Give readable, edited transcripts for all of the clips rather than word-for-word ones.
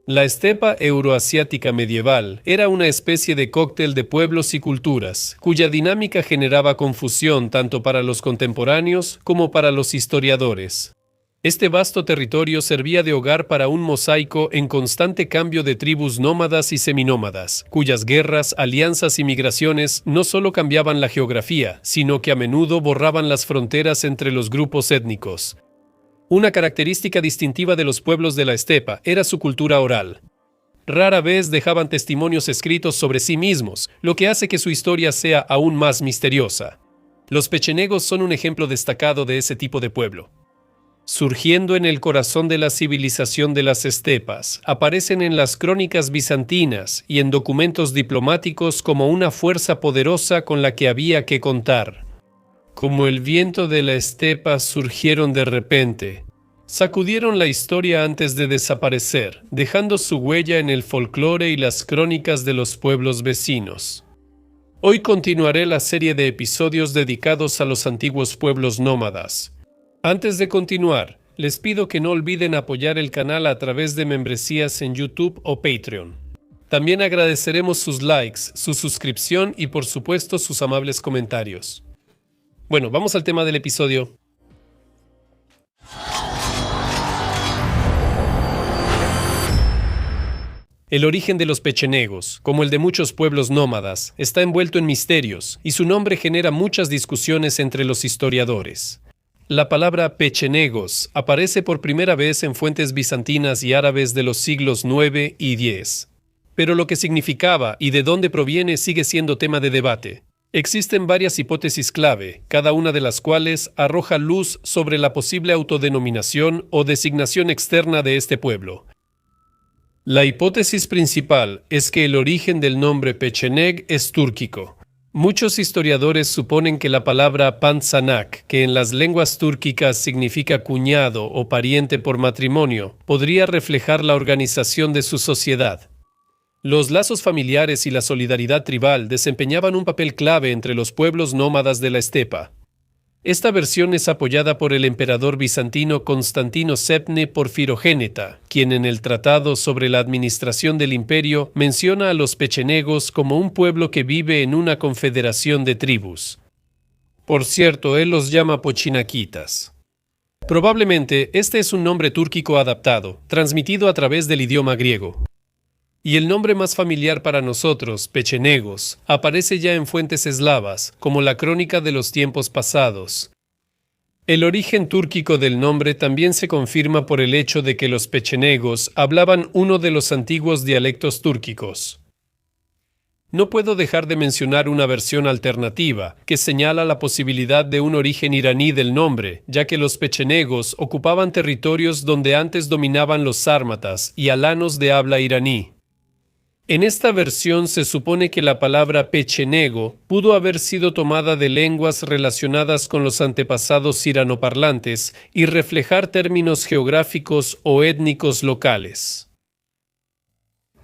La estepa euroasiática medieval era una especie de cóctel de pueblos y culturas, cuya dinámica generaba confusión tanto para los contemporáneos como para los historiadores. Este vasto territorio servía de hogar para un mosaico en constante cambio de tribus nómadas y seminómadas, cuyas guerras, alianzas y migraciones no solo cambiaban la geografía, sino que a menudo borraban las fronteras entre los grupos étnicos. Una característica distintiva de los pueblos de la estepa era su cultura oral. Rara vez dejaban testimonios escritos sobre sí mismos, lo que hace que su historia sea aún más misteriosa. Los pechenegos son un ejemplo destacado de ese tipo de pueblo. Surgiendo en el corazón de la civilización de las estepas, aparecen en las crónicas bizantinas y en documentos diplomáticos como una fuerza poderosa con la que había que contar. Como el viento de la estepa surgieron de repente, sacudieron la historia antes de desaparecer, dejando su huella en el folclore y las crónicas de los pueblos vecinos. Hoy continuaré la serie de episodios dedicados a los antiguos pueblos nómadas. Antes de continuar, les pido que no olviden apoyar el canal a través de membresías en YouTube o Patreon. También agradeceremos sus likes, su suscripción y por supuesto sus amables comentarios. Bueno, vamos al tema del episodio. El origen de los pechenegos, como el de muchos pueblos nómadas, está envuelto en misterios y su nombre genera muchas discusiones entre los historiadores. La palabra pechenegos aparece por primera vez en fuentes bizantinas y árabes de los siglos IX y X. Pero lo que significaba y de dónde proviene sigue siendo tema de debate. Existen varias hipótesis clave, cada una de las cuales arroja luz sobre la posible autodenominación o designación externa de este pueblo. La hipótesis principal es que el origen del nombre pecheneg es túrquico. Muchos historiadores suponen que la palabra panzanak, que en las lenguas túrquicas significa cuñado o pariente por matrimonio, podría reflejar la organización de su sociedad. Los lazos familiares y la solidaridad tribal desempeñaban un papel clave entre los pueblos nómadas de la estepa. Esta versión es apoyada por el emperador bizantino Constantino Sepne Porfirogéneta, quien en el Tratado sobre la Administración del Imperio menciona a los pechenegos como un pueblo que vive en una confederación de tribus. Por cierto, él los llama pochinaquitas. Probablemente este es un nombre túrquico adaptado, transmitido a través del idioma griego. Y el nombre más familiar para nosotros, pechenegos, aparece ya en fuentes eslavas, como la Crónica de los tiempos pasados. El origen túrquico del nombre también se confirma por el hecho de que los pechenegos hablaban uno de los antiguos dialectos túrquicos. No puedo dejar de mencionar una versión alternativa, que señala la posibilidad de un origen iraní del nombre, ya que los pechenegos ocupaban territorios donde antes dominaban los sármatas y alanos de habla iraní. En esta versión se supone que la palabra pechenego pudo haber sido tomada de lenguas relacionadas con los antepasados iranoparlantes y reflejar términos geográficos o étnicos locales.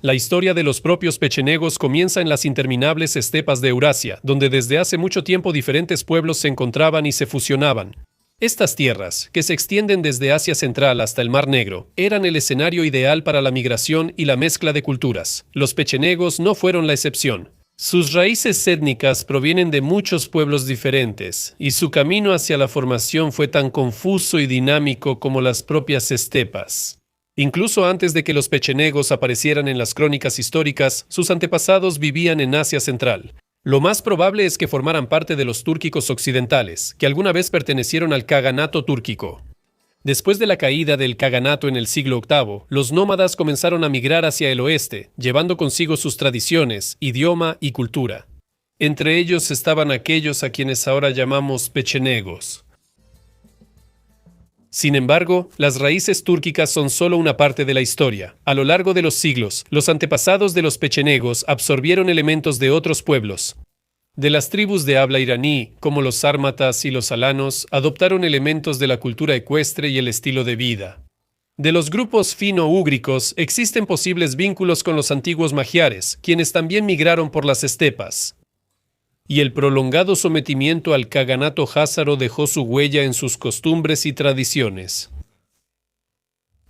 La historia de los propios pechenegos comienza en las interminables estepas de Eurasia, donde desde hace mucho tiempo diferentes pueblos se encontraban y se fusionaban. Estas tierras, que se extienden desde Asia Central hasta el Mar Negro, eran el escenario ideal para la migración y la mezcla de culturas. Los pechenegos no fueron la excepción. Sus raíces étnicas provienen de muchos pueblos diferentes, y su camino hacia la formación fue tan confuso y dinámico como las propias estepas. Incluso antes de que los pechenegos aparecieran en las crónicas históricas, sus antepasados vivían en Asia Central. Lo más probable es que formaran parte de los túrquicos occidentales, que alguna vez pertenecieron al Kaganato túrquico. Después de la caída del Kaganato en el siglo VIII, los nómadas comenzaron a migrar hacia el oeste, llevando consigo sus tradiciones, idioma y cultura. Entre ellos estaban aquellos a quienes ahora llamamos pechenegos. Sin embargo, las raíces túrquicas son solo una parte de la historia. A lo largo de los siglos, los antepasados de los pechenegos absorbieron elementos de otros pueblos. De las tribus de habla iraní, como los sármatas y los alanos, adoptaron elementos de la cultura ecuestre y el estilo de vida. De los grupos fino-úgricos existen posibles vínculos con los antiguos magiares, quienes también migraron por las estepas. Y el prolongado sometimiento al Kaganato házaro dejó su huella en sus costumbres y tradiciones.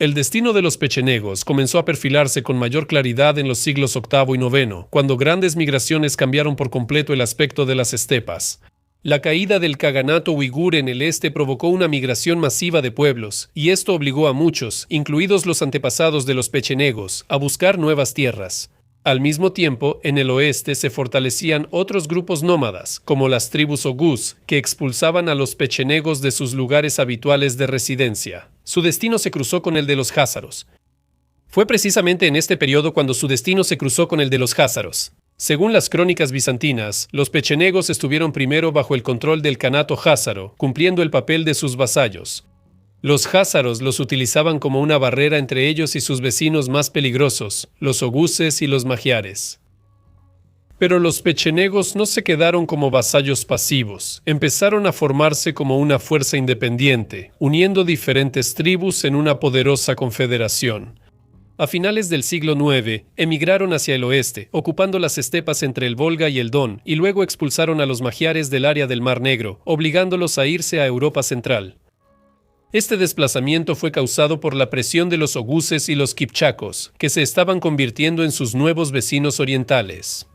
El destino de los pechenegos comenzó a perfilarse con mayor claridad en los siglos VIII y IX, cuando grandes migraciones cambiaron por completo el aspecto de las estepas. La caída del Kaganato uigur en el este provocó una migración masiva de pueblos, y esto obligó a muchos, incluidos los antepasados de los pechenegos, a buscar nuevas tierras. Al mismo tiempo, en el oeste se fortalecían otros grupos nómadas, como las tribus ogús, que expulsaban a los pechenegos de sus lugares habituales de residencia. Su destino se cruzó con el de los jázaros. Fue precisamente en este periodo cuando su destino se cruzó con el de los jázaros. Según las crónicas bizantinas, los pechenegos estuvieron primero bajo el control del Kanato jázaro, cumpliendo el papel de sus vasallos. Los jázaros los utilizaban como una barrera entre ellos y sus vecinos más peligrosos, los oguses y los magiares. Pero los pechenegos no se quedaron como vasallos pasivos, empezaron a formarse como una fuerza independiente, uniendo diferentes tribus en una poderosa confederación. A finales del siglo IX, emigraron hacia el oeste, ocupando las estepas entre el Volga y el Don, y luego expulsaron a los magiares del área del Mar Negro, obligándolos a irse a Europa Central. Este desplazamiento fue causado por la presión de los oguses y los kipchakos, que se estaban convirtiendo en sus nuevos vecinos orientales.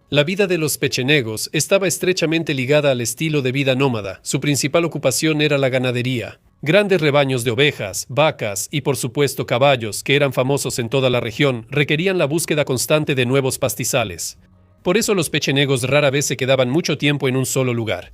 La vida de los pechenegos estaba estrechamente ligada al estilo de vida nómada. Su principal ocupación era la ganadería. Grandes rebaños de ovejas, vacas y por supuesto caballos, que eran famosos en toda la región, requerían la búsqueda constante de nuevos pastizales. Por eso los pechenegos rara vez se quedaban mucho tiempo en un solo lugar.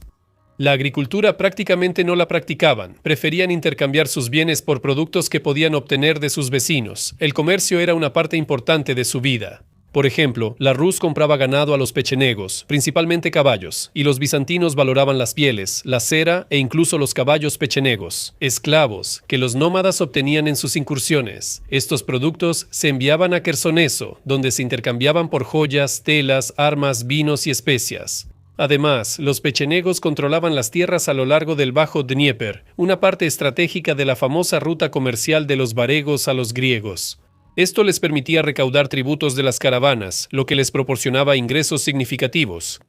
La agricultura prácticamente no la practicaban, preferían intercambiar sus bienes por productos que podían obtener de sus vecinos. El comercio era una parte importante de su vida. Por ejemplo, la Rus compraba ganado a los pechenegos, principalmente caballos, y los bizantinos valoraban las pieles, la cera e incluso los caballos pechenegos, esclavos, que los nómadas obtenían en sus incursiones. Estos productos se enviaban a Quersoneso, donde se intercambiaban por joyas, telas, armas, vinos y especias. Además, los pechenegos controlaban las tierras a lo largo del Bajo Dnieper, una parte estratégica de la famosa ruta comercial de los varegos a los griegos. Esto les permitía recaudar tributos de las caravanas, lo que les proporcionaba ingresos significativos.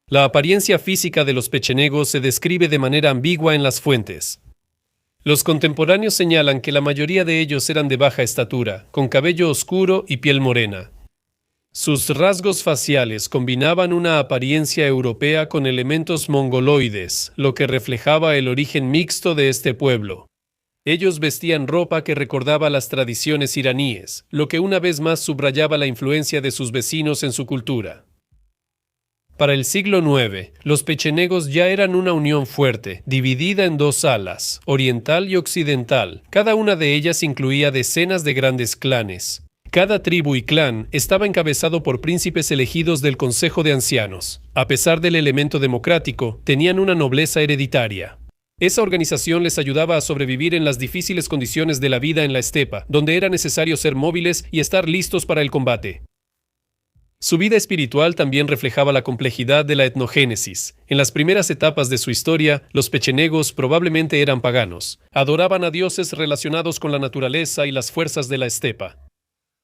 La apariencia física de los pechenegos se describe de manera ambigua en las fuentes. Los contemporáneos señalan que la mayoría de ellos eran de baja estatura, con cabello oscuro y piel morena. Sus rasgos faciales combinaban una apariencia europea con elementos mongoloides, lo que reflejaba el origen mixto de este pueblo. Ellos vestían ropa que recordaba las tradiciones iraníes, lo que una vez más subrayaba la influencia de sus vecinos en su cultura. Para el siglo IX, los pechenegos ya eran una unión fuerte, dividida en dos alas, oriental y occidental. Cada una de ellas incluía decenas de grandes clanes. Cada tribu y clan estaba encabezado por príncipes elegidos del Consejo de Ancianos. A pesar del elemento democrático, tenían una nobleza hereditaria. Esa organización les ayudaba a sobrevivir en las difíciles condiciones de la vida en la estepa, donde era necesario ser móviles y estar listos para el combate. Su vida espiritual también reflejaba la complejidad de la etnogénesis. En las primeras etapas de su historia, los pechenegos probablemente eran paganos. Adoraban a dioses relacionados con la naturaleza y las fuerzas de la estepa.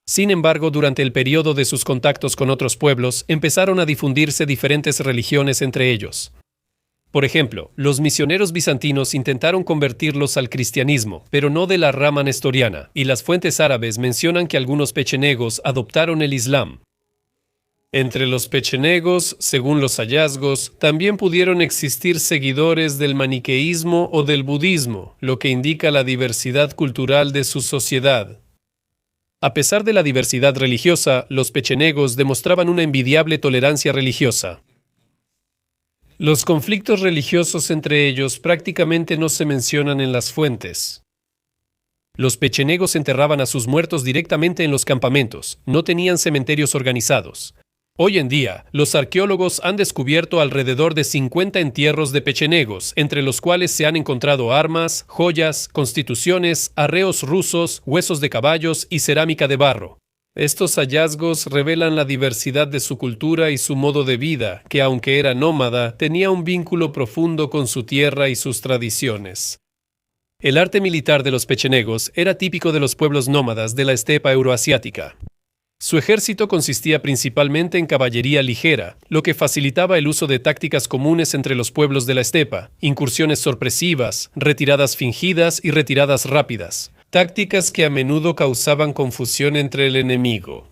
Sin embargo, durante el periodo de sus contactos con otros pueblos, empezaron a difundirse diferentes religiones entre ellos. Por ejemplo, los misioneros bizantinos intentaron convertirlos al cristianismo, pero no de la rama nestoriana, y las fuentes árabes mencionan que algunos pechenegos adoptaron el Islam. Entre los pechenegos, según los hallazgos, también pudieron existir seguidores del maniqueísmo o del budismo, lo que indica la diversidad cultural de su sociedad. A pesar de la diversidad religiosa, los pechenegos demostraban una envidiable tolerancia religiosa. Los conflictos religiosos entre ellos prácticamente no se mencionan en las fuentes. Los pechenegos enterraban a sus muertos directamente en los campamentos, no tenían cementerios organizados. Hoy en día, los arqueólogos han descubierto alrededor de 50 entierros de pechenegos, entre los cuales se han encontrado armas, joyas, constituciones, arreos rusos, huesos de caballos y cerámica de barro. Estos hallazgos revelan la diversidad de su cultura y su modo de vida, que aunque era nómada, tenía un vínculo profundo con su tierra y sus tradiciones. El arte militar de los pechenegos era típico de los pueblos nómadas de la estepa euroasiática. Su ejército consistía principalmente en caballería ligera, lo que facilitaba el uso de tácticas comunes entre los pueblos de la estepa, incursiones sorpresivas, retiradas fingidas y retiradas rápidas, tácticas que a menudo causaban confusión entre el enemigo.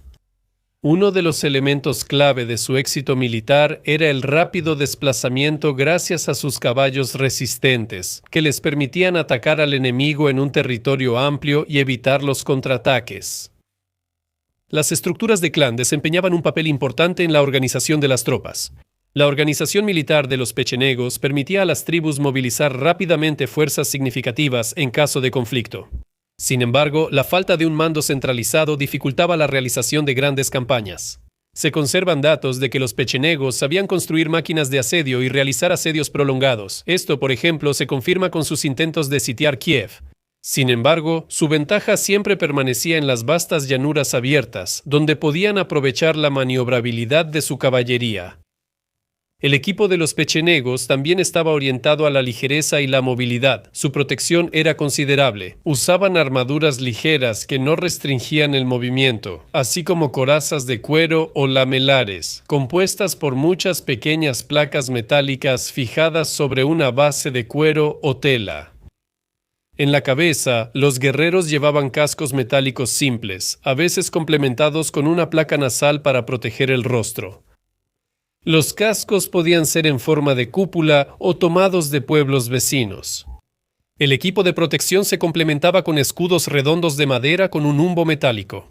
Uno de los elementos clave de su éxito militar era el rápido desplazamiento gracias a sus caballos resistentes, que les permitían atacar al enemigo en un territorio amplio y evitar los contraataques. Las estructuras de clan desempeñaban un papel importante en la organización de las tropas. La organización militar de los pechenegos permitía a las tribus movilizar rápidamente fuerzas significativas en caso de conflicto. Sin embargo, la falta de un mando centralizado dificultaba la realización de grandes campañas. Se conservan datos de que los pechenegos sabían construir máquinas de asedio y realizar asedios prolongados. Esto, por ejemplo, se confirma con sus intentos de sitiar Kiev. Sin embargo, su ventaja siempre permanecía en las vastas llanuras abiertas, donde podían aprovechar la maniobrabilidad de su caballería. El equipo de los pechenegos también estaba orientado a la ligereza y la movilidad. Su protección era considerable. Usaban armaduras ligeras que no restringían el movimiento, así como corazas de cuero o lamelares, compuestas por muchas pequeñas placas metálicas fijadas sobre una base de cuero o tela. En la cabeza, los guerreros llevaban cascos metálicos simples, a veces complementados con una placa nasal para proteger el rostro. Los cascos podían ser en forma de cúpula o tomados de pueblos vecinos. El equipo de protección se complementaba con escudos redondos de madera con un humbo metálico.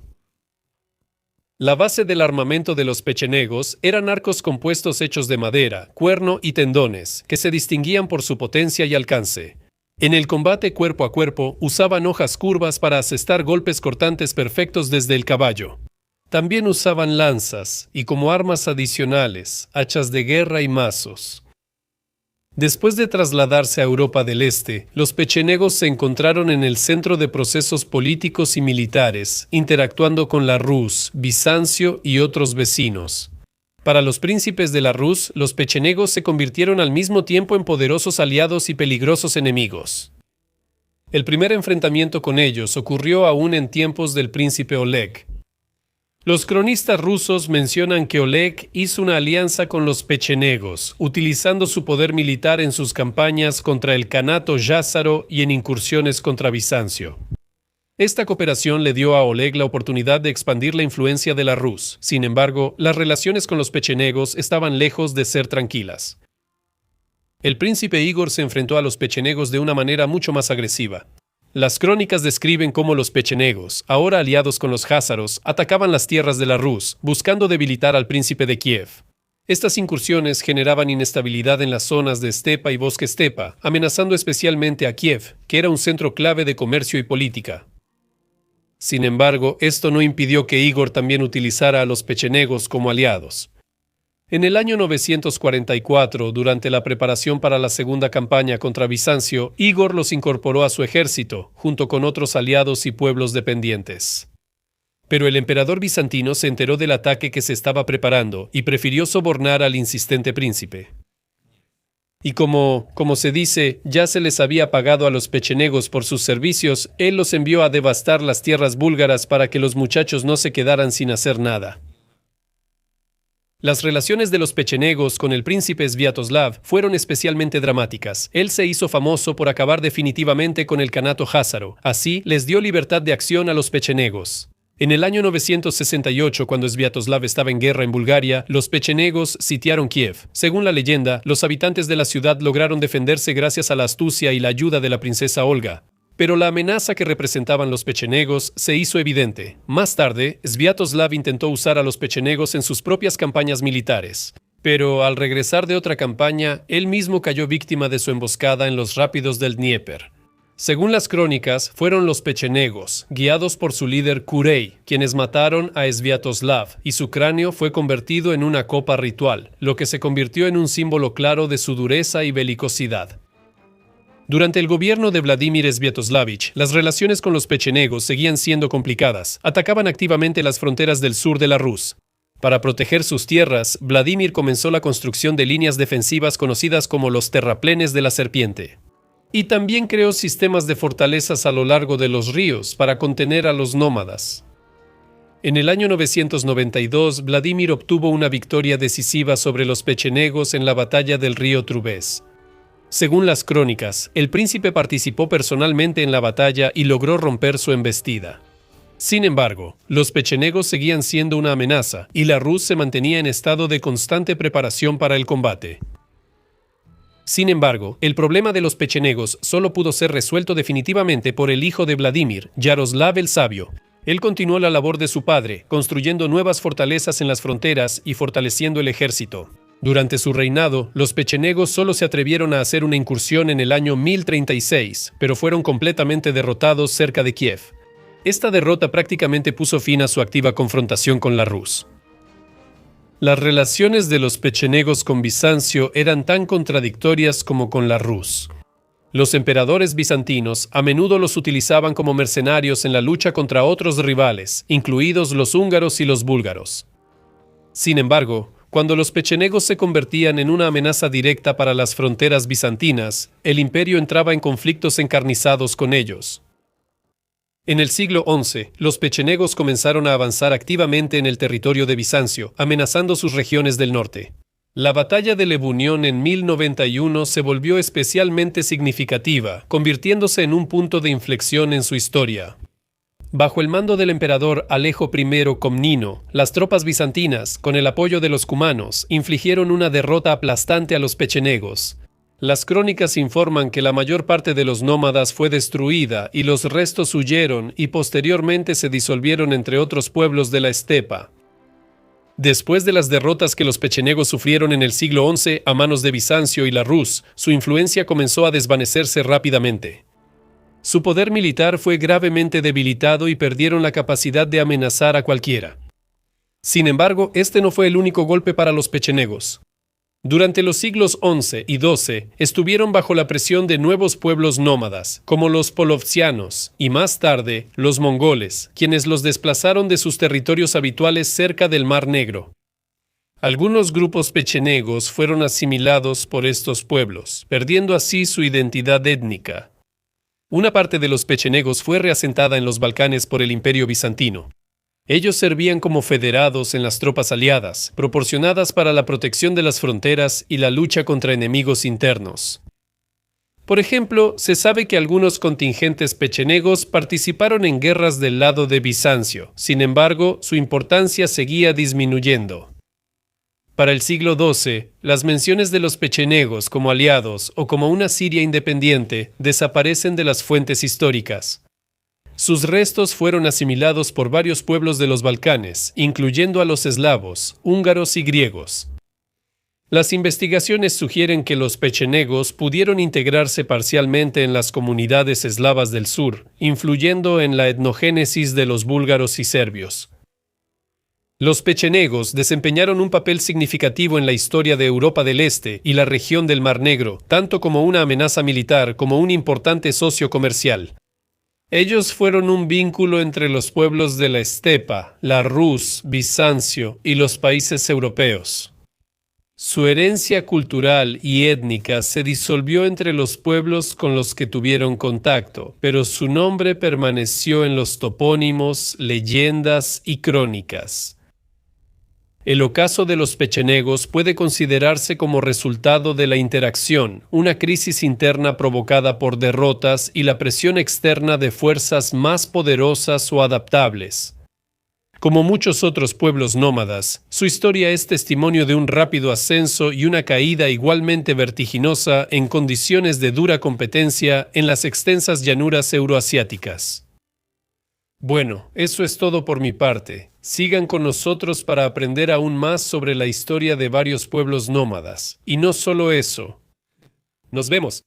La base del armamento de los pechenegos eran arcos compuestos hechos de madera, cuerno y tendones, que se distinguían por su potencia y alcance. En el combate cuerpo a cuerpo, usaban hojas curvas para asestar golpes cortantes perfectos desde el caballo. También usaban lanzas, y como armas adicionales, hachas de guerra y mazos. Después de trasladarse a Europa del Este, los pechenegos se encontraron en el centro de procesos políticos y militares, interactuando con la Rus, Bizancio y otros vecinos. Para los príncipes de la Rus, los pechenegos se convirtieron al mismo tiempo en poderosos aliados y peligrosos enemigos. El primer enfrentamiento con ellos ocurrió aún en tiempos del príncipe Oleg. Los cronistas rusos mencionan que Oleg hizo una alianza con los pechenegos, utilizando su poder militar en sus campañas contra el Kanato Yázaro y en incursiones contra Bizancio. Esta cooperación le dio a Oleg la oportunidad de expandir la influencia de la Rus. Sin embargo, las relaciones con los pechenegos estaban lejos de ser tranquilas. El príncipe Igor se enfrentó a los pechenegos de una manera mucho más agresiva. Las crónicas describen cómo los pechenegos, ahora aliados con los jázaros, atacaban las tierras de la Rus, buscando debilitar al príncipe de Kiev. Estas incursiones generaban inestabilidad en las zonas de estepa y bosque estepa, amenazando especialmente a Kiev, que era un centro clave de comercio y política. Sin embargo, esto no impidió que Igor también utilizara a los pechenegos como aliados. En el año 944, durante la preparación para la segunda campaña contra Bizancio, Igor los incorporó a su ejército, junto con otros aliados y pueblos dependientes. Pero el emperador bizantino se enteró del ataque que se estaba preparando y prefirió sobornar al insistente príncipe. Y como se dice, ya se les había pagado a los pechenegos por sus servicios, él los envió a devastar las tierras búlgaras para que los muchachos no se quedaran sin hacer nada. Las relaciones de los pechenegos con el príncipe Sviatoslav fueron especialmente dramáticas. Él se hizo famoso por acabar definitivamente con el Kanato Jázaro. Así, les dio libertad de acción a los pechenegos. En el año 968, cuando Sviatoslav estaba en guerra en Bulgaria, los pechenegos sitiaron Kiev. Según la leyenda, los habitantes de la ciudad lograron defenderse gracias a la astucia y la ayuda de la princesa Olga. Pero la amenaza que representaban los pechenegos se hizo evidente. Más tarde, Sviatoslav intentó usar a los pechenegos en sus propias campañas militares. Pero al regresar de otra campaña, él mismo cayó víctima de su emboscada en los rápidos del Dnieper. Según las crónicas, fueron los pechenegos, guiados por su líder Kurei, quienes mataron a Sviatoslav, y su cráneo fue convertido en una copa ritual, lo que se convirtió en un símbolo claro de su dureza y belicosidad. Durante el gobierno de Vladimir Sviatoslavich, las relaciones con los pechenegos seguían siendo complicadas. Atacaban activamente las fronteras del sur de la Rus. Para proteger sus tierras, Vladimir comenzó la construcción de líneas defensivas conocidas como los terraplenes de la serpiente. Y también creó sistemas de fortalezas a lo largo de los ríos para contener a los nómadas. En el año 992, Vladimir obtuvo una victoria decisiva sobre los pechenegos en la batalla del río Trubez. Según las crónicas, el príncipe participó personalmente en la batalla y logró romper su embestida. Sin embargo, los pechenegos seguían siendo una amenaza y la Rus se mantenía en estado de constante preparación para el combate. Sin embargo, el problema de los pechenegos solo pudo ser resuelto definitivamente por el hijo de Vladimir, Yaroslav el Sabio. Él continuó la labor de su padre, construyendo nuevas fortalezas en las fronteras y fortaleciendo el ejército. Durante su reinado, los pechenegos solo se atrevieron a hacer una incursión en el año 1036, pero fueron completamente derrotados cerca de Kiev. Esta derrota prácticamente puso fin a su activa confrontación con la Rus. Las relaciones de los pechenegos con Bizancio eran tan contradictorias como con la Rus. Los emperadores bizantinos a menudo los utilizaban como mercenarios en la lucha contra otros rivales, incluidos los húngaros y los búlgaros. Sin embargo, cuando los pechenegos se convertían en una amenaza directa para las fronteras bizantinas, el imperio entraba en conflictos encarnizados con ellos. En el siglo XI, los pechenegos comenzaron a avanzar activamente en el territorio de Bizancio, amenazando sus regiones del norte. La batalla de Lebunión en 1091 se volvió especialmente significativa, convirtiéndose en un punto de inflexión en su historia. Bajo el mando del emperador Alejo I Comnino, las tropas bizantinas, con el apoyo de los cumanos, infligieron una derrota aplastante a los pechenegos. Las crónicas informan que la mayor parte de los nómadas fue destruida y los restos huyeron y posteriormente se disolvieron entre otros pueblos de la estepa. Después de las derrotas que los pechenegos sufrieron en el siglo XI a manos de Bizancio y la Rus, su influencia comenzó a desvanecerse rápidamente. Su poder militar fue gravemente debilitado y perdieron la capacidad de amenazar a cualquiera. Sin embargo, este no fue el único golpe para los pechenegos. Durante los siglos XI y XII, estuvieron bajo la presión de nuevos pueblos nómadas, como los polovtsianos, y más tarde, los mongoles, quienes los desplazaron de sus territorios habituales cerca del Mar Negro. Algunos grupos pechenegos fueron asimilados por estos pueblos, perdiendo así su identidad étnica. Una parte de los pechenegos fue reasentada en los Balcanes por el Imperio Bizantino. Ellos servían como federados en las tropas aliadas, proporcionadas para la protección de las fronteras y la lucha contra enemigos internos. Por ejemplo, se sabe que algunos contingentes pechenegos participaron en guerras del lado de Bizancio. Sin embargo, su importancia seguía disminuyendo. Para el siglo XII, las menciones de los pechenegos como aliados o como una Siria independiente desaparecen de las fuentes históricas. Sus restos fueron asimilados por varios pueblos de los Balcanes, incluyendo a los eslavos, húngaros y griegos. Las investigaciones sugieren que los pechenegos pudieron integrarse parcialmente en las comunidades eslavas del sur, influyendo en la etnogénesis de los búlgaros y serbios. Los pechenegos desempeñaron un papel significativo en la historia de Europa del Este y la región del Mar Negro, tanto como una amenaza militar como un importante socio comercial. Ellos fueron un vínculo entre los pueblos de la estepa, la Rus, Bizancio y los países europeos. Su herencia cultural y étnica se disolvió entre los pueblos con los que tuvieron contacto, pero su nombre permaneció en los topónimos, leyendas y crónicas. El ocaso de los pechenegos puede considerarse como resultado de la interacción, una crisis interna provocada por derrotas y la presión externa de fuerzas más poderosas o adaptables. Como muchos otros pueblos nómadas, su historia es testimonio de un rápido ascenso y una caída igualmente vertiginosa en condiciones de dura competencia en las extensas llanuras euroasiáticas. Bueno, eso es todo por mi parte. Sigan con nosotros para aprender aún más sobre la historia de varios pueblos nómadas. Y no solo eso. Nos vemos.